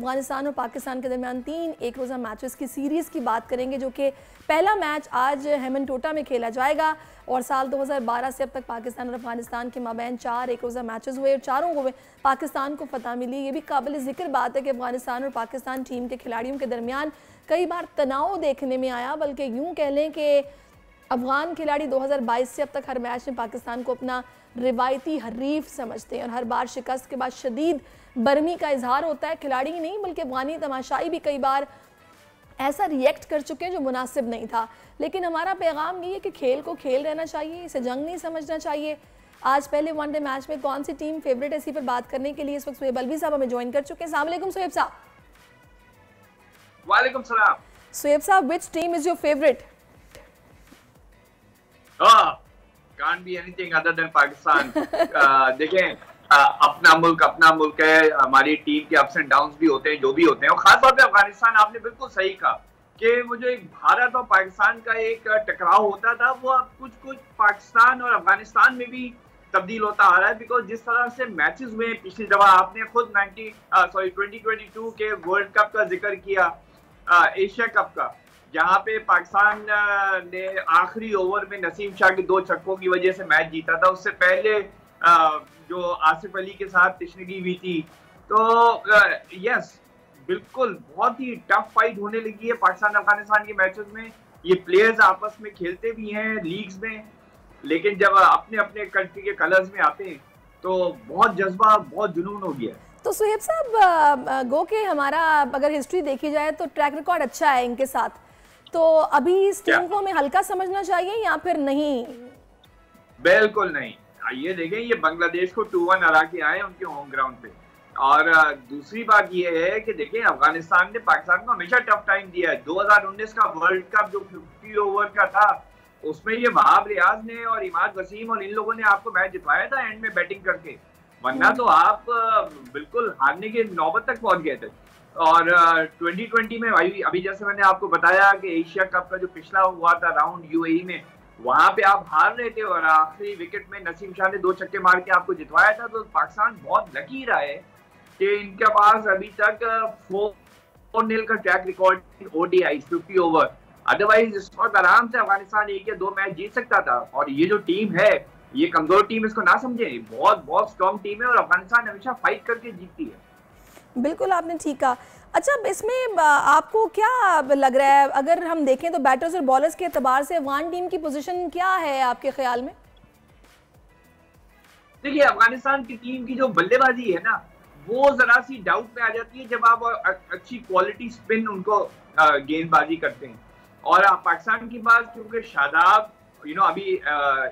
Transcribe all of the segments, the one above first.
अफगानिस्तान और पाकिस्तान के दरमियान 3 एक रोज़ा मैचेस की सीरीज़ की बात करेंगे, जो कि पहला मैच आज हेमनटोटा में खेला जाएगा। और साल 2012 से अब तक पाकिस्तान और अफगानिस्तान के माबैन 4 एक रोज़ा मैचेस हुए और चारों को पाकिस्तान को फतह मिली। ये भी काबिल ज़िक्र बात है कि अफगानिस्तान और पाकिस्तान टीम के खिलाड़ियों के दरमियान कई बार तनाव देखने में आया, बल्कि यूँ कह लें कि अफगान खिलाड़ी 2022 से अब तक हर मैच में पाकिस्तान को अपना रिवायती हरीफ समझते हैं और हर बार शिकस्त के बाद शदीद बरमी का इजहार होता है। खिलाड़ी ही नहीं बल्कि अफगानी तमाशाई भी कई बार ऐसा रिएक्ट कर चुके हैं जो मुनासिब नहीं था। लेकिन हमारा पैगाम ये है कि खेल को खेल रहना चाहिए, इसे जंग नहीं समझना चाहिए। आज पहले वनडे मैच में कौन सी टीम फेवरेट है, इसी पर बात करने के लिए इस वक्त सुहेब अलवी साहब हमें ज्वाइन कर चुके हैं। अस्सलाम वालेकुम सुहेब साहब। वालेकुम सलाम। सुहेब साहब, which team is your favourite? Can't be anything other than Pakistan. देखें, अपना मुल्क है, हमारी टीम के अप्स एंड डाउन्स भी होते हैं, जो भी होते हैं। और खास तौर पे अफगानिस्तान, आपने बिल्कुल सही कहा कि वो जो एक भारत और पाकिस्तान का एक टकराव होता था, वो अब कुछ पाकिस्तान और अफगानिस्तान में भी तब्दील होता आ रहा है। बिकॉज जिस तरह से मैचेस हुए पिछली दफा, आपने खुद 2022 के वर्ल्ड कप का जिक्र किया, एशिया कप का, जहां पे पाकिस्तान ने आखिरी ओवर में नसीम शाह के 2 छक्कों की वजह से मैच जीता था। उससे पहले जो आसिफ अली के साथ तिश्नगी हुई थी। तो यस, बिल्कुल बहुत ही टफ फाइट होने लगी है पाकिस्तान अफगानिस्तान के मैचेस में। ये प्लेयर्स आपस में खेलते भी हैं लीग्स में, लेकिन जब अपने अपने कंट्री के कलर्स में आते हैं तो बहुत जज्बा, बहुत जुनून हो गया। तो सुहेब साहब, गो के हमारा अगर हिस्ट्री देखी जाए तो ट्रैक रिकॉर्ड अच्छा है इनके साथ, तो अभी इस टीम को हमें हल्का समझना चाहिए या फिर नहीं? बिल्कुल नहीं। ये देखें, ये बांग्लादेश को 2-1 हरा के आए उनके होम ग्राउंड पे। और दूसरी बात ये है कि देखें, अफगानिस्तान ने पाकिस्तान को हमेशा टफ टाइम दिया है। 2019 का वर्ल्ड कप जो 50 ओवर का था, उसमें ये वहाब रियाज ने और इमाद वसीम और इन लोगों ने आपको मैच जितवाया था एंड में बैटिंग करके, वरना तो आप बिल्कुल हारने के नौबत तक पहुंच गए थे। और 2020 में अभी जैसे मैंने आपको बताया कि एशिया कप का जो पिछला हुआ था राउंड यूएई में, वहां पे आप हार रहे थे और आखिरी विकेट में नसीम शाह ने 2 छक्के मार के आपको जितवाया था। तो पाकिस्तान बहुत लकी रहा है कि इनके पास अभी तक 4-0 का track record ODI 50 over. Otherwise इस वक्त आराम से अफगानिस्तान 1 या 2 मैच जीत सकता था। और ये जो टीम है, ये कमजोर टीम इसको ना समझे, बहुत बहुत स्ट्रॉन्ग टीम है और अफगानिस्तान हमेशा फाइट करके जीतती है। बिल्कुल, आपने ठीक कहा। अच्छा, इसमें आपको क्या लग रहा है, अगर हम देखें तो बैटर्स और बॉलर्स के एतबार से अफगान टीम की पोजीशन क्या है आपके ख्याल में? देखिए, अफगानिस्तान की टीम की जो बल्लेबाजी है ना, वो जरा सी डाउट में आ जाती है जब आप अच्छी क्वालिटी स्पिन उनको गेंदबाजी करते हैं। और पाकिस्तान की बात, क्योंकि शादाब अभी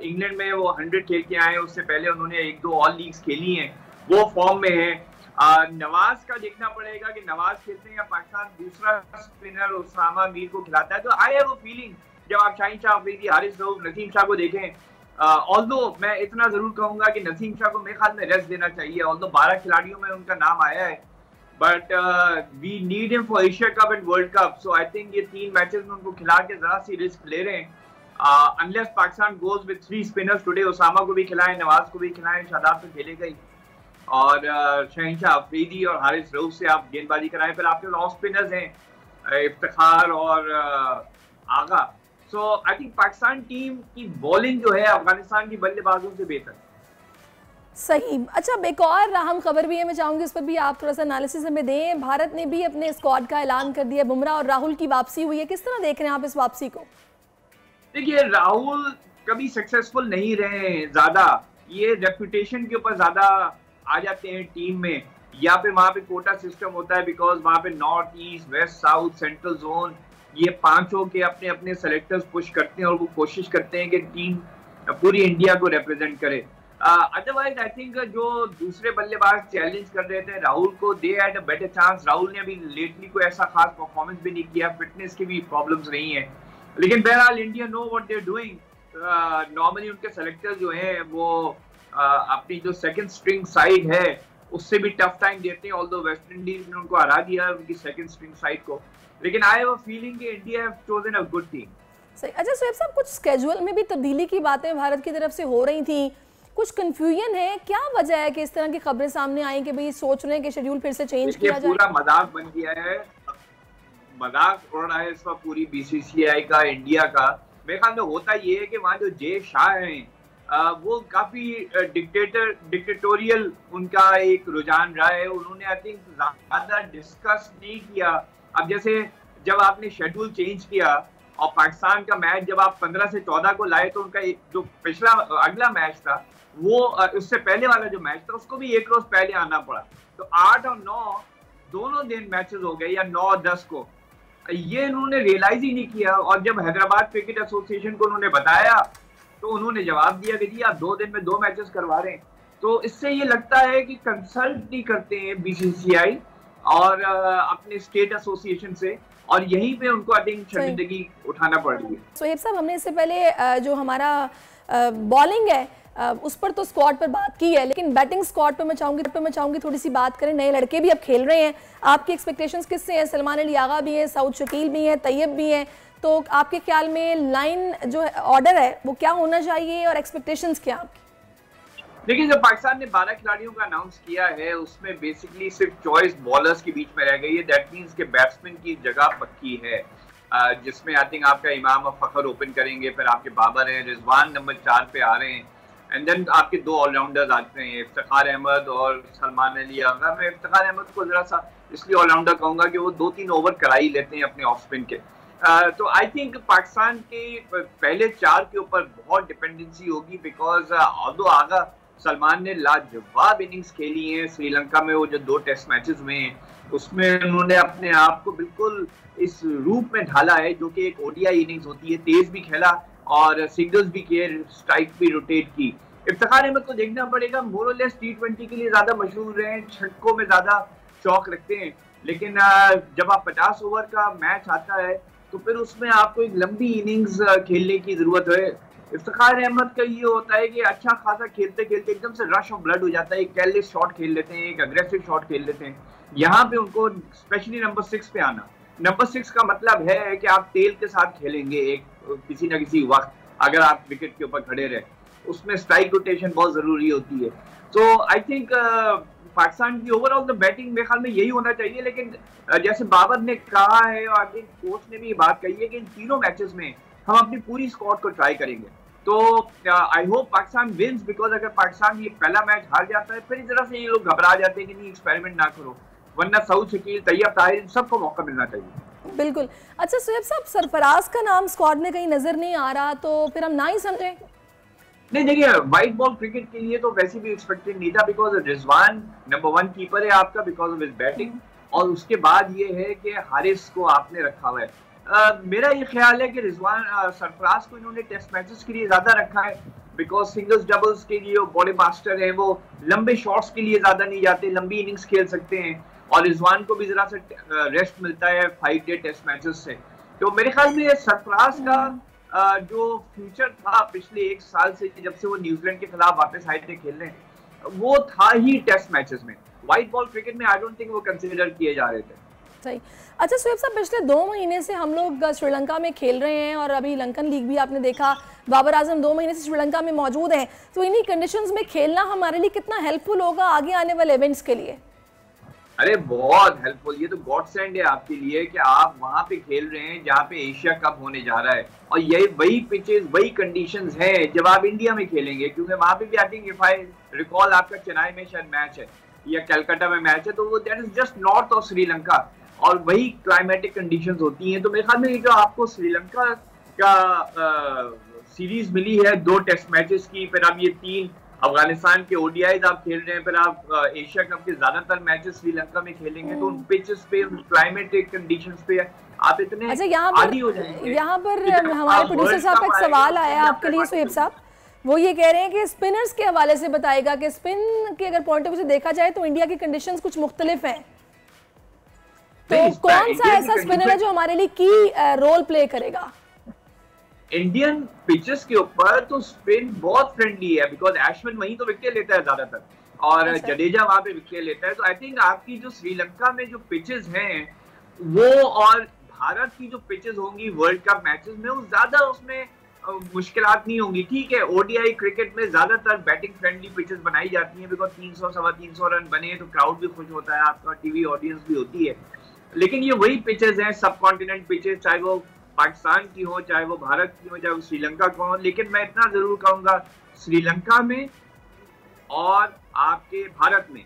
इंग्लैंड में वो 100 खेल के आए हैं, उससे पहले उन्होंने 1-2 ऑल लीग्स खेली हैं, वो फॉर्म में है। नवाज का देखना पड़ेगा कि नवाज खेलते हैं या पाकिस्तान दूसरा स्पिनर उसामा मीर को खिलाता है। तो आई हैव अ फीलिंग, जब आप शाहीन शाह अफरीदी, हारिस रऊफ, नसीम शाह को देखें, ऑल्दो मैं इतना जरूर कहूंगा कि नसीम शाह को मेरे ख्याल में रेस्ट देना चाहिए। ऑल्दो 12 खिलाड़ियों में उनका नाम आया है, but we need him for Asia cup and world cup. So I think ये 3 मैचेस में उनको खिला के जरा सी रिस्क ले रहे हैं। Unless Pakistan goes with 3 spinners today, Usama को भी खिलाएं, नवाज को भी खिलाएं, शादाब तो खेलेगा ही, और शहनशाह अफरीदी और हारिस रऊफ से आप गेंदबाजी कराएं। फिर आपके ऑफ स्पिनर्स हैं इफ्तिखार और आगा। सो आई थिंक पाकिस्तान टीम की बॉलिंग जो है अफगानिस्तान की बल्लेबाजों से बेहतर। सही। अच्छा, एक और अहम खबर भी है, मैं चाहूंगी उस पर भी आप थोड़ा सा एनालिसिस हमें दें। भारत ने भी अपने स्क्वाड का ऐलान कर दिया, बुमराह और राहुल की वापसी हुई है, किस तरह देख रहे हैं आप इस वापसी को? देखिए, राहुल कभी सक्सेसफुल नहीं रहे ज्यादा, ये रेपुटेशन के ऊपर ज्यादा आ जाते हैं टीम में, या फिर वहाँ पे कोटा सिस्टम होता है, बिकॉज वहाँ पे north east, west, south, central zone, ये 5 के अपने अपने सेलेक्टर्स पुश करते हैं और वो कोशिश करते हैं कि टीम पूरी इंडिया को रिप्रेजेंट करे। अदरवाइज आई थिंक जो दूसरे बल्लेबाज चैलेंज कर रहे थे राहुल को, they had a better chance. Rahul ने अभी लेटली कोई ऐसा खास परफॉर्मेंस भी नहीं किया, फिटनेस की भी प्रॉब्लम्स रही हैं, लेकिन बहरहाल India know what they are doing. Normally उनके सेलेक्टर्स जो हैं वो अपनी जो सेकंड स्ट्रिंग साइड है उससे भी टफ टाइम देते हैं। ऑल्दो वेस्ट इंडीज ने उनको हरा दिया उनकी सेकंड स्ट्रिंग साइड को, लेकिन आई हैव अ फीलिंग कि India have chosen a good team. सही। अच्छा सुहेब साहब, कुछ स्केड्यूल में भी तब्दीली की बातें भारत की तरफ से हो रही थी, कुछ कंफ्यूजन है, क्या वजह है कि इस तरह की खबरें सामने आई कि भाई सोच रहे हैं कि शेड्यूल फिर से चेंज किया जाए? पूरा मजाक बन गया है, मजाक उड़ रहा है इस वक्त पूरी बीसीसीआई का, इंडिया का। मेरे ख्याल में होता ये है कि वहाँ जो जय शाह हैं वो काफी डिक्टेटोरियल उनका एक रुझान रहा है। उन्होंने आई थिंक ज्यादा डिस्कस नहीं किया। अब जैसे जब आपने शेड्यूल चेंज किया और पाकिस्तान का मैच जब आप 15 से 14 को लाए तो उनका जो पिछला अगला मैच था वो उससे पहले वाला जो मैच था उसको भी एक रोज पहले आना पड़ा। तो 8 और 9 दोनों दिन मैचेस हो गए, या 9 और 10 को, ये इन्होंने रियलाइज ही नहीं किया। और जब हैदराबाद क्रिकेट एसोसिएशन को उन्होंने बताया तो उन्होंने जवाब दिया कि जी आप 2 दिन में 2 मैचेस करवा रहे हैं। तो इससे ये लगता है कि कंसल्ट नहीं करते हैं बीसीसीआई और अपने स्टेट एसोसिएशन से, और यहीं पे उनको आई थिंक शर्मिंदगी उठाना पड़ रही है। सोहेब साहब, हमने इससे पहले जो हमारा बॉलिंग है उस पर तो स्क्वाड पर बात की है, लेकिन बैटिंग स्क्वाड पे मैं चाहूंगी थोड़ी सी बात करें। नए लड़के भी अब खेल रहे हैं, आपकी एक्सपेक्टेशंस किससे हैं? सलमान अली आगा भी हैं, सऊद शकील भी हैं, तैयब भी हैं, तो आपके ख्याल में लाइन जो ऑर्डर है वो क्या होना चाहिए और एक्सपेक्टेशंस क्या आपकी? देखिए, जब पाकिस्तान ने 12 खिलाड़ियों का अनाउंस किया है उसमें बेसिकली सिर्फ चॉइस बॉलर्स के बीच में रह गई है। दैट मींस के बैट्समैन की जगह पक्की है, जिसमें आई थिंक आपका इमाम और फखर ओपन करेंगे, फिर आपके बाबर हैं, रिजवान नंबर 4 पे आ रहे हैं, एंड देन आपके 2 ऑलराउंडर्स आते हैं, इफ्तिखार अहमद और सलमान अली आगा। मैं इफ्तिखार अहमद को जरा सा इसलिए ऑलराउंडर कहूंगा कि वो 2-3 ओवर करा ही लेते हैं अपने ऑफ स्पिन के। तो आई थिंक पाकिस्तान के पहले 4 के ऊपर बहुत डिपेंडेंसी होगी, बिकॉज ऑल्दो आगा सलमान ने लाजवाब इनिंग्स खेली हैं श्रीलंका में। वो जो 2 टेस्ट मैचेस में हैं उसमें उन्होंने अपने आप को बिल्कुल इस रूप में ढाला है जो कि एक ओडीआई इनिंग्स होती है। तेज भी खेला और सिंगल्स भी किए, स्ट्राइक भी रोटेट की। इफ्तिखार अहमद को देखना पड़ेगा, मोरलेस T20 के लिए ज्यादा मशहूर हैं, छक्कों में ज्यादा शौक रखते हैं, लेकिन जब आप 50 ओवर का मैच आता है तो फिर उसमें आपको एक लंबी इनिंग्स खेलने की जरूरत है। इफ्तिखार अहमद का ये होता है कि अच्छा खासा खेलते खेलते एकदम से रश ऑफ ब्लड हो जाता है, एक केयरलेस शॉट खेल लेते हैं, एक अग्रेसिव शॉट खेल लेते हैं। यहाँ पे उनको स्पेशली नंबर 6 पे आना, नंबर 6 का मतलब है कि आप तेल के साथ खेलेंगे एक किसी न किसी वक्त, अगर आप विकेट के ऊपर खड़े रहे, उसमें स्ट्राइक रोटेशन बहुत जरूरी होती है। तो आई थिंक पाकिस्तान की ओवरऑल द बैटिंग मेरे ख्याल में यही होना चाहिए। लेकिन जैसे बाबर ने कहा है और आई थिंक कोच ने भी ये बात कही है कि इन तीनों मैचेस में हम अपनी पूरी स्क्वाड को ट्राई करेंगे। तो I hope Pakistan wins, because अगर पाकिस्तान ये पहला मैच हार जाता है फिर जरा से ये लोग घबरा जाते हैं कि नहीं एक्सपेरिमेंट ना करो, वरना सऊद शकील, तैयब ताहिर सबको मौका मिलना चाहिए। बिल्कुल। अच्छा सोहेब साहब, सरफराज का नाम स्क्वाड में कहीं नजर नहीं आ रहा, तो फिर हम ना ही समझें? नहीं, देखिए व्हाइट बॉल क्रिकेट के लिए तो वैसे भी एक्सपेक्टेड नहीं था, बिकॉज रिजवान नंबर 1 कीपर है आपका बिकॉज ऑफ हिज बैटिंग, और उसके बाद ये है कि हारिस को आपने रखा हुआ है। मेरा ये ख्याल है कि रिजवान सरफराज को इन्होंने टेस्ट मैचेस के लिए ज्यादा रखा है, बिकॉज सिंगल्स डबल्स के लिए बॉडी मास्टर है, वो लंबे शॉट्स के लिए ज्यादा नहीं जाते, लंबी इनिंग्स खेल सकते हैं, और रिजवान को भी जरा सा रेस्ट मिलता है 5 डे टेस्ट मैचेस से। तो मेरे ख्याल में सरफराज का जो फ्यूचर था पिछले 1 साल से जब से वो न्यूजीलैंड के खिलाफ वापस आए थे खेलने, वो था ही टेस्ट मैचेस में। व्हाइट बॉल क्रिकेट में आई डोंट थिंक वो कंसीडर किए जा रहे थे। सही। अच्छा सोहेब साहब, पिछले 2 महीने से हम लोग श्रीलंका में खेल रहे हैं और अभी लंकन लीग भी आपने देखा, बाबर आजम 2 महीने से श्रीलंका में मौजूद हैं, तो इन्हीं कंडीशंस में खेलना हमारे लिए कितना हेल्पफुल होगा आगे आने वाले इवेंट्स के लिए? अरे बहुत हेल्पफुल, ये तो गॉड सेंड है आपके लिए कि आप वहां पे खेल रहे हैं जहाँ पे एशिया कप होने जा रहा है, और यही वही पिचेस वही कंडीशंस हैं जब आप इंडिया में खेलेंगे, क्योंकि वहां पे भी I think if I recall आपका चेन्नई में शायद मैच है या कलकत्ता में मैच है, तो वो that is just north of Sri Lanka, और वही क्लाइमेटिक कंडीशंस होती हैं। तो मेरे ख्याल में जो आपको श्रीलंका का सीरीज मिली है 2 टेस्ट मैचेस की, फिर अब ये 3 अफगानिस्तान के ओडीआईज आप खेल रहे हैं, फिर आप एशिया कप के ज्यादातर मैचेस श्रीलंका में खेलेंगे, तो उन पिचेस पे, उन क्लाइमेटिक कंडीशंस पे आप इतने आदी हो जाएंगे। यहाँ पर हमारे प्रोड्यूसर साहब का एक सवाल आया आपके लिए सोहेब साहब, वो ये कह रहे हैं कि स्पिनर्स के हवाले से बताएगा कि स्पिन के अगर पॉइंट ऑफ व्यू से देखा जाए तो इंडिया की कंडीशंस कुछ मुख्तलिफ हैं, तो कौन सा ऐसा स्पिनर है जो हमारे लिए की रोल प्ले करेगा? इंडियन पिचेस के ऊपर तो स्पिन बहुत फ्रेंडली है, बिकॉज एशविन वहीं तो विकेट लेता है ज्यादातर, और जडेजा वहां पे विकेट लेता है। तो आई थिंक आपकी जो श्रीलंका में जो पिचेस हैं वो और भारत की जो पिचेस होंगी वर्ल्ड कप मैचेस में, वो ज्यादा उसमें मुश्किलात नहीं होंगी। ठीक है, ओडीआई क्रिकेट में ज्यादातर बैटिंग फ्रेंडली पिचेस बनाई जाती हैं, बिकॉज 300 सवा 300 रन बने तो क्राउड भी खुश होता है, आपका टीवी ऑडियंस भी होती है। लेकिन ये वही पिचेस हैं, सब कॉन्टिनेंट पिचेस, चाहे वो पाकिस्तान की हो, चाहे वो भारत की हो, चाहे वो श्रीलंका की हो। लेकिन मैं इतना जरूर कहूंगा, श्रीलंका में और आपके भारत में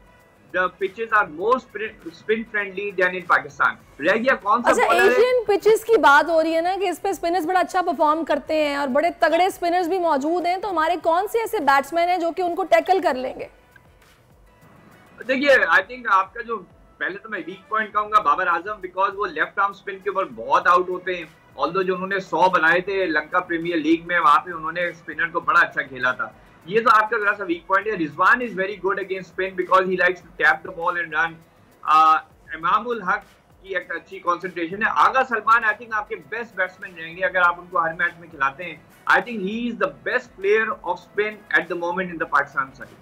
the pitches are more spin friendly than in Pakistan. रह गया कौन सा? अच्छा, एशियन पिचेस की बात हो रही है ना कि इस पे स्पिनर्स बड़ा अच्छा परफॉर्म करते हैं और बड़े तगड़े स्पिनर्स भी मौजूद हैं, तो हमारे कौन से ऐसे बैट्समैन हैं जो कि उनको टैकल कर लेंगे? देखिए, आई थिंक आपका जो पहले तो मैं वीक पॉइंट कहूंगा बाबर आजम, बिकॉज वो लेफ्ट आर्म स्पिन के ऊपर बहुत आउट होते हैं। ऑल्दो जो उन्होंने 100 बनाए थे लंका प्रीमियर लीग में, वहां पे उन्होंने स्पिनर को बड़ा अच्छा खेला था। ये तो आपका जरा सा वीक पॉइंट है। Rizwan is very good against spin because he likes to tap the ball and run. Imamul Haq की एक अच्छी कंसंट्रेशन है। आगा सलमान आई थिंक आपके बेस्ट बैट्समैन रहेंगे अगर आप उनको हर मैच में खिलाते हैं। I think he is the best player of spin at the moment in the Pakistan side.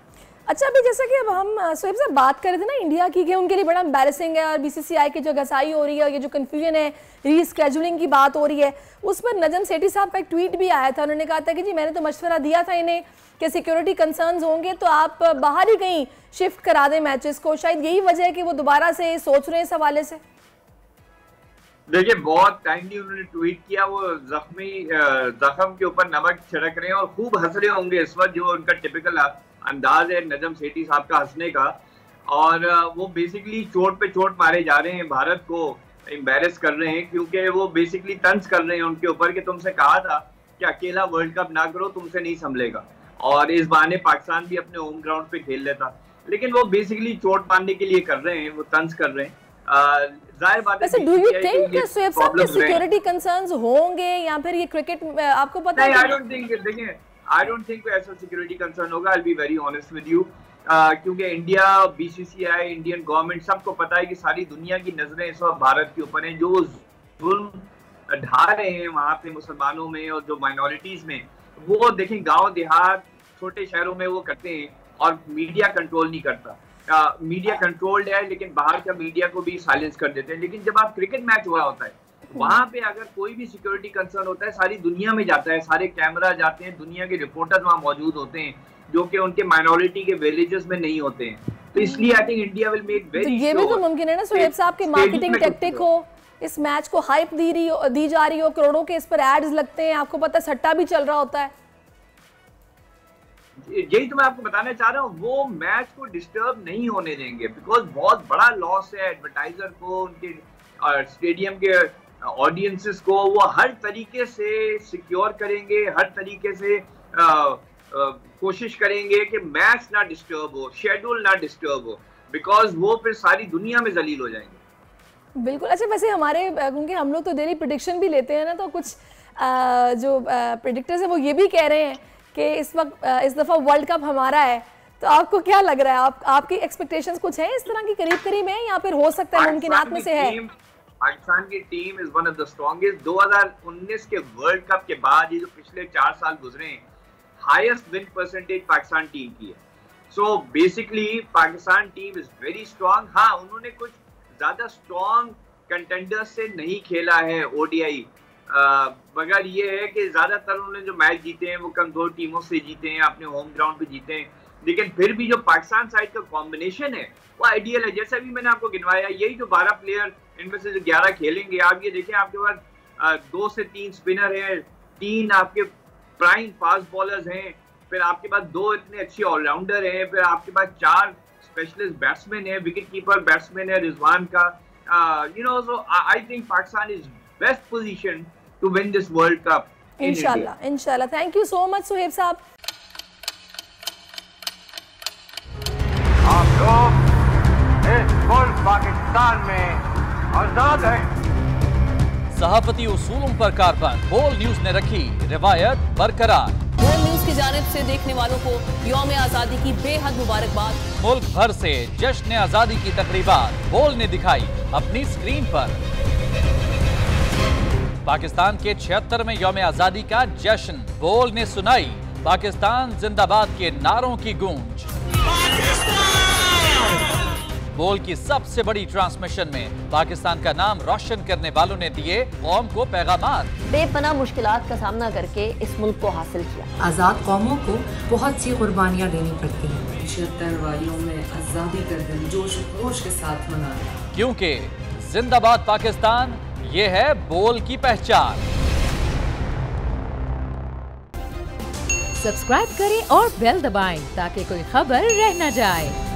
अच्छा, अभी जैसा कि अब हम सोहेब साहब बात कर रहे थे ना इंडिया की, कि उनके लिए बड़ा एम्बैरेसिंग है और बीसीसीआई की जो घसाई हो रही है और ये जो कन्फ्यूजन है, रीस्केड्यूलिंग की बात हो रही है, उस पर नजम सेठी साहब का एक ट्वीट भी आया था। उन्होंने कहा था कि जी मैंने तो मशवरा दिया था इन्हें कि सिक्योरिटी कंसर्न्स होंगे तो आप बाहर ही कहीं शिफ्ट करा दें मैचेस को। शायद यही वजह है कि वो दोबारा से सोच रहे हैं इस हवाले से। देखिए, बहुत टाइमली उन्होंने ट्वीट किया, वो जख्म के ऊपर नमक छिड़क रहे हैं और खूब हंस रहे होंगे इस वक्त, जो उनका टिपिकल अंदाज है नजम सेठी साहब का हंसने का। और वो बेसिकली चोट पे चोट मारे जा रहे हैं, भारत को एम्बैरेस कर रहे हैं, क्योंकि वो बेसिकली तंज कर रहे हैं उनके ऊपर कि तुमसे कहा था कि अकेला वर्ल्ड कप ना करो, तुमसे नहीं संभलेगा। और इस बहाने पाकिस्तान भी अपने होम ग्राउंड पे खेल लेता, लेकिन वो बेसिकली चोट मारने के लिए कर रहे हैं, वो तंज कर रहे हैं। जाहिर बात है। डू यू थिंक सोहेब साहब के सिक्योरिटी कंसर्न्स होंगे या फिर ये क्रिकेट आपको पता है? आई डोंट थिंक, देखिए आई डोंट थिंक कोई ऐसा सिक्योरिटी कंसर्न होगा। I will be very honest with you, क्योंकि इंडिया, बीसीसीआई, इंडियन गवर्नमेंट सबको पता है कि सारी दुनिया की नजरें इस वक्त भारत के ऊपर हैं। जो जुल्म ढा रहे हैं वहाँ पे मुसलमानों में और जो माइनॉरिटीज में, वो देखें गांव देहात छोटे शहरों में वो करते हैं और मीडिया कंट्रोल नहीं करता। मीडिया कंट्रोल्ड है लेकिन बाहर का मीडिया को भी साइलेंस कर देते हैं। लेकिन जब आप क्रिकेट मैच हो रहा होता है वहां पे अगर कोई भी सिक्योरिटी कंसर्न होता है, सारी दुनिया में जाता है, सारे कैमरा जाते हैं, दुनिया के रिपोर्टर्स वहां मौजूद होते हैं जो कि उनके माइनॉरिटी के विलेजेस में नहीं होते हैं। तो इसलिए I think India will make very, ये भी तो मुमकिन है ना सोहेब साहब की मार्केटिंग टेक्टिक हो, इस मैच को हाइप दी जा रही हो, करोड़ों के इस पर एड्स लगते हैं, आपको पता है सट्टा भी चल रहा होता है। यही तो मैं आपको बताना चाह रहा हूँ, वो मैच को डिस्टर्ब नहीं होने देंगे बिकॉज बहुत बड़ा लॉस है एडवर्टाइजर को, उनके स्टेडियम के ऑडियंसेस को। वो हर तरीके से सिक्योर करेंगे, हर तरीके से कोशिश करेंगे कि मैच ना डिस्टर्ब हो, शेड्यूल ना डिस्टर्ब हो, बिकॉज वो फिर सारी दुनिया में जलील हो जाएंगे। बिल्कुल। अच्छा, वैसे हमारे, क्योंकि हम लोग तो डेली प्रेडिक्शन भी लेते हैं ना, तो कुछ जो प्रेडिक्टर्स हैं वो ये भी कह रहे हैं कि इस वक्त इस दफ़ा वर्ल्ड कप हमारा है। तो आपको क्या लग रहा है, आपकी एक्सपेक्टेशंस कुछ है इस तरह की, करीब है या फिर हो सकता है मुमकिनात में से है? पाकिस्तान की team is one of the strongest. 2019 के वर्ल्ड कप के बाद ये जो पिछले 4 साल गुजरे हैं, highest win percentage Pakistan team की है। So basically Pakistan team is very strong. हाँ, उन्होंने कुछ ज्यादा स्ट्रॉन्ग कंटेंडर्स से नहीं खेला है ओडीआई, मगर ये है कि ज्यादातर उन्होंने जो मैच जीते हैं वो कमजोर टीमों से जीते हैं, अपने होम ग्राउंड पे जीते हैं। लेकिन फिर भी जो पाकिस्तान साइड का कॉम्बिनेशन है वो आइडियल है। जैसे भी मैंने आपको गिनवाया, यही जो 12 प्लेयर, इनमें से जो 11 खेलेंगे, आप ये देखें आपके पास 2 से 3 स्पिनर हैं, 3 आपके प्राइम फास्ट बॉलर्स हैं, फिर आपके पास 2 इतने अच्छे ऑलराउंडर हैं, फिर आपके पास 4 स्पेशलिस्ट बैट्समैन हैं, विकेट कीपर बैट्समैन है रिजवान का। So I think Pakistan is best position to win this world cup इंशाल्लाह। Thank you so much Sohaib साहब। आप लोग इस मुल्क पाकिस्तान में आजाद हैं। सहाफती उसूलों पर कारबंद बोल न्यूज ने रखी रिवायत बरकरार। बोल न्यूज की जानिब से देखने वालों को यौम आजादी की बेहद मुबारकबाद। मुल्क भर से जश्न आजादी की तकरीबात बोल ने दिखाई अपनी स्क्रीन पर। पाकिस्तान के 76वें यौम आजादी का जश्न बोल ने सुनाई पाकिस्तान जिंदाबाद के नारों की गूंज। बोल की सबसे बड़ी ट्रांसमिशन में पाकिस्तान का नाम रोशन करने वालों ने दिए कौम को पैगामात। बेपनाह मुश्किलात का सामना करके इस मुल्क को हासिल किया। आज़ाद कौमों को बहुत सी कुर्बानियाँ देनी पड़ती हैं। 76 वालियों में आज़ादी का दिन जोश खरोश के साथ मना रहे हैं। क्योंकि जिंदाबाद पाकिस्तान, ये है बोल की पहचान। सब्सक्राइब करें और बेल दबाएं ताकि कोई खबर रह न जाए।